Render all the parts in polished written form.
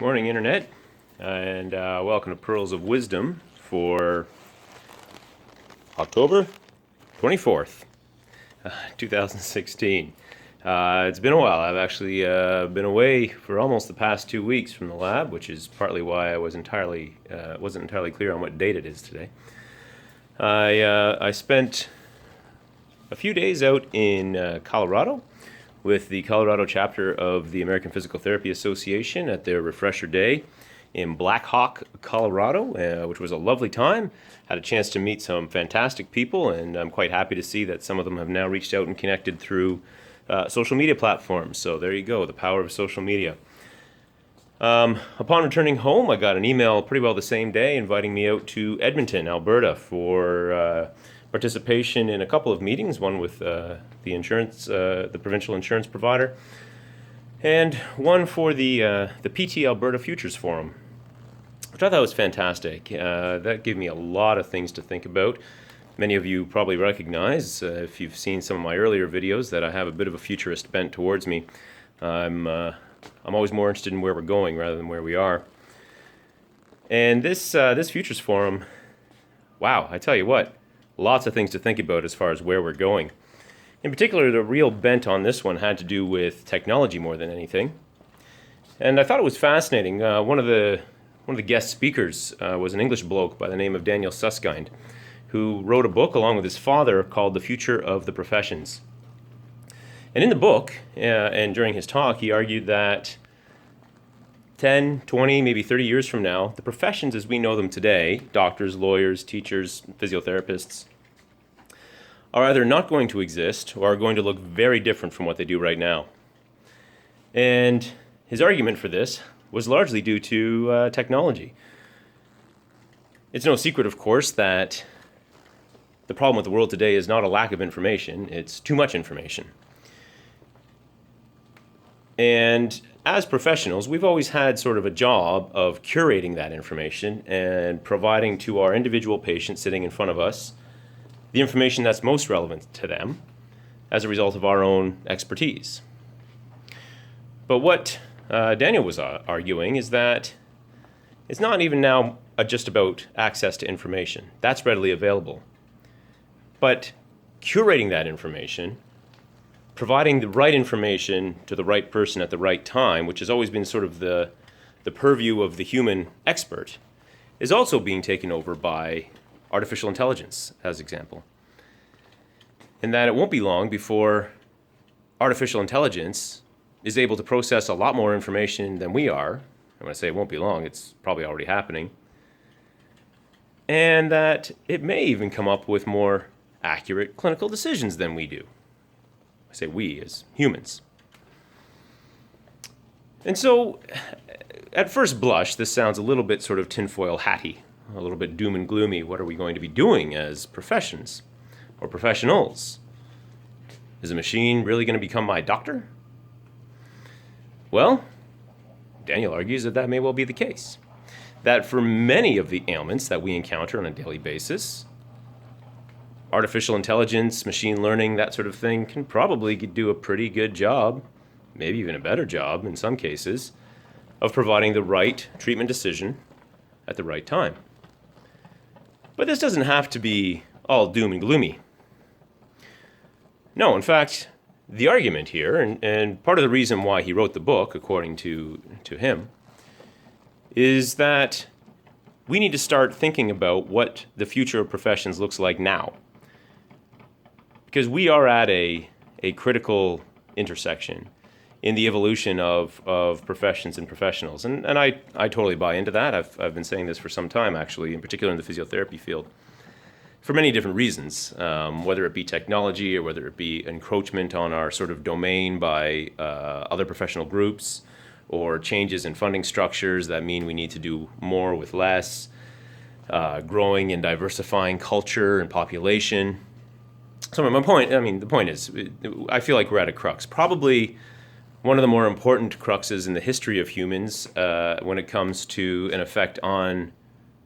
Morning, Internet, and welcome to Pearls of Wisdom for October 24th, 2016. It's been a while. I've actually been away for almost the past 2 weeks from the lab, which is partly why I wasn't entirely clear on what date it is today. I spent a few days out in Colorado with the Colorado chapter of the American Physical Therapy Association at their Refresher Day in Black Hawk, Colorado, which was a lovely time. Had a chance to meet some fantastic people, and I'm quite happy to see that some of them have now reached out and connected through social media platforms. So there you go, the power of social media. Upon returning home, I got an email pretty well the same day inviting me out to Edmonton, Alberta for participation in a couple of meetings, one with the provincial insurance provider, and one for the PTAlberta Futures Forum, which I thought was fantastic. That gave me a lot of things to think about. Many of you probably recognize, if you've seen some of my earlier videos, that I have a bit of a futurist bent towards me. I'm always more interested in where we're going rather than where we are. And this Futures Forum, wow, I tell you what, lots of things to think about as far as where we're going. In particular, the real bent on this one had to do with technology more than anything. And I thought it was fascinating. One of the guest speakers was an English bloke by the name of Daniel Susskind, who wrote a book along with his father called The Future of the Professions. And in the book, and during his talk, he argued that 10, 20, maybe 30 years from now, the professions as we know them today, doctors, lawyers, teachers, physiotherapists, are either not going to exist or are going to look very different from what they do right now. And his argument for this was largely due to technology. It's no secret, of course, that the problem with the world today is not a lack of information, it's too much information. And as professionals, we've always had sort of a job of curating that information and providing to our individual patients sitting in front of us the information that's most relevant to them as a result of our own expertise. But what Daniel was arguing is that it's not even now just about access to information. That's readily available. But curating that information, providing the right information to the right person at the right time, which has always been sort of the purview of the human expert, is also being taken over by artificial intelligence, as example. And that it won't be long before artificial intelligence is able to process a lot more information than we are. And when I say it won't be long, it's probably already happening. And that it may even come up with more accurate clinical decisions than we do. I say we as humans. And so, at first blush, this sounds a little bit sort of tinfoil hatty, a little bit doom and gloomy. What are we going to be doing as professions or professionals? Is a machine really going to become my doctor? Well, Daniel argues that may well be the case. That for many of the ailments that we encounter on a daily basis, artificial intelligence, machine learning, that sort of thing can probably do a pretty good job, maybe even a better job in some cases, of providing the right treatment decision at the right time. But this doesn't have to be all doom and gloomy. No, in fact, the argument here, and part of the reason why he wrote the book, according to him, is that we need to start thinking about what the future of professions looks like now. Because we are at a critical intersection in the evolution of professions and professionals. And I totally buy into that. I've been saying this for some time, actually, in particular in the physiotherapy field, for many different reasons, whether it be technology or whether it be encroachment on our sort of domain by other professional groups, or changes in funding structures that mean we need to do more with less, growing and diversifying culture and population. So the point is, I feel like we're at a crux. Probably one of the more important cruxes in the history of humans when it comes to an effect on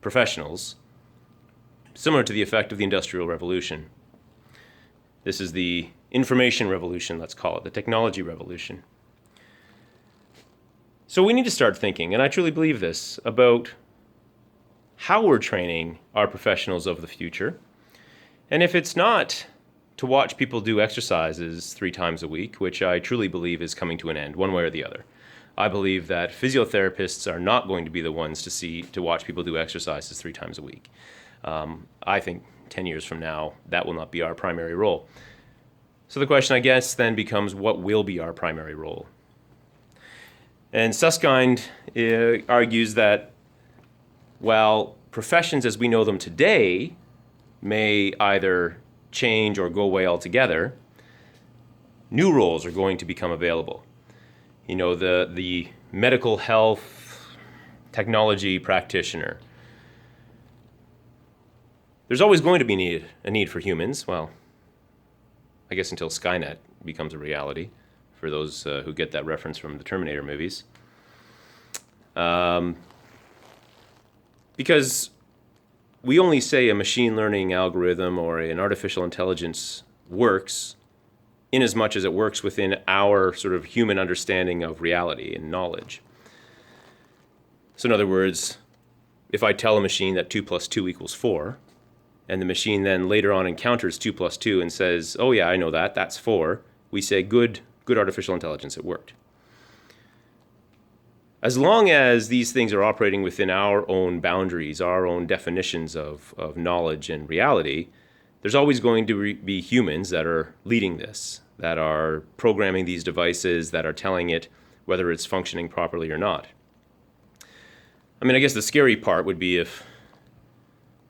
professionals, similar to the effect of the Industrial Revolution. This is the information revolution, let's call it, the technology revolution. So we need to start thinking, and I truly believe this, about how we're training our professionals of the future. And if it's not to watch people do exercises 3 times a week, which I truly believe is coming to an end, one way or the other. I believe that physiotherapists are not going to be the ones to watch people do exercises 3 times a week. I think 10 years from now, that will not be our primary role. So the question, I guess, then becomes, what will be our primary role? And Susskind argues that while professions as we know them today may either change or go away altogether, new roles are going to become available. You know, the medical health technology practitioner. There's always going to be a need for humans. Well, I guess until Skynet becomes a reality, for those who get that reference from the Terminator movies. Because we only say a machine learning algorithm or an artificial intelligence works in as much as it works within our sort of human understanding of reality and knowledge. So in other words, if I tell a machine that 2 + 2 = 4, and the machine then later on encounters 2 + 2 and says, oh yeah, I know that, that's 4, we say, good artificial intelligence, it worked. As long as these things are operating within our own boundaries, our own definitions of knowledge and reality, there's always going to be humans that are leading this, that are programming these devices, that are telling it whether it's functioning properly or not. I mean, I guess the scary part would be if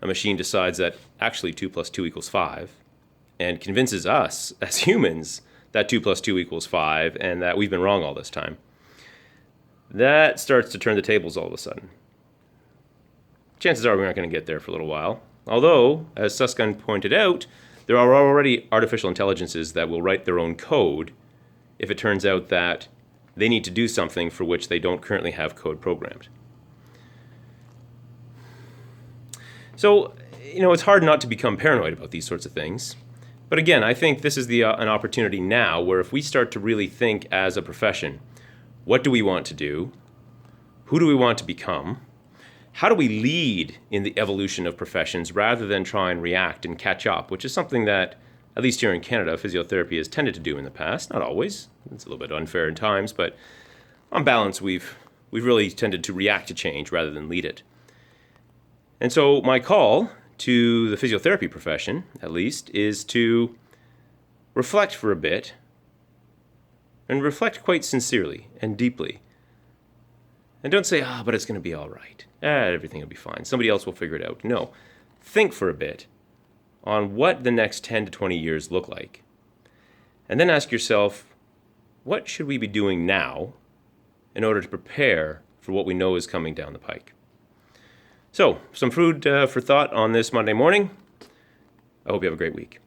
a machine decides that actually 2 + 2 = 5 and convinces us as humans that 2 + 2 = 5 and that we've been wrong all this time. That starts to turn the tables all of a sudden. Chances are we're not going to get there for a little while. Although, as Susskind pointed out, there are already artificial intelligences that will write their own code if it turns out that they need to do something for which they don't currently have code programmed. So, you know, it's hard not to become paranoid about these sorts of things. But again, I think this is an opportunity now where if we start to really think as a profession, what do we want to do? Who do we want to become? How do we lead in the evolution of professions rather than try and react and catch up, which is something that, at least here in Canada, physiotherapy has tended to do in the past. Not always. It's a little bit unfair in times, but on balance, we've really tended to react to change rather than lead it. And so my call to the physiotherapy profession, at least, is to reflect for a bit, and reflect quite sincerely and deeply. And don't say, but it's going to be all right. Everything will be fine. Somebody else will figure it out. No. Think for a bit on what the next 10 to 20 years look like. And then ask yourself, what should we be doing now in order to prepare for what we know is coming down the pike? So, some food for thought on this Monday morning. I hope you have a great week.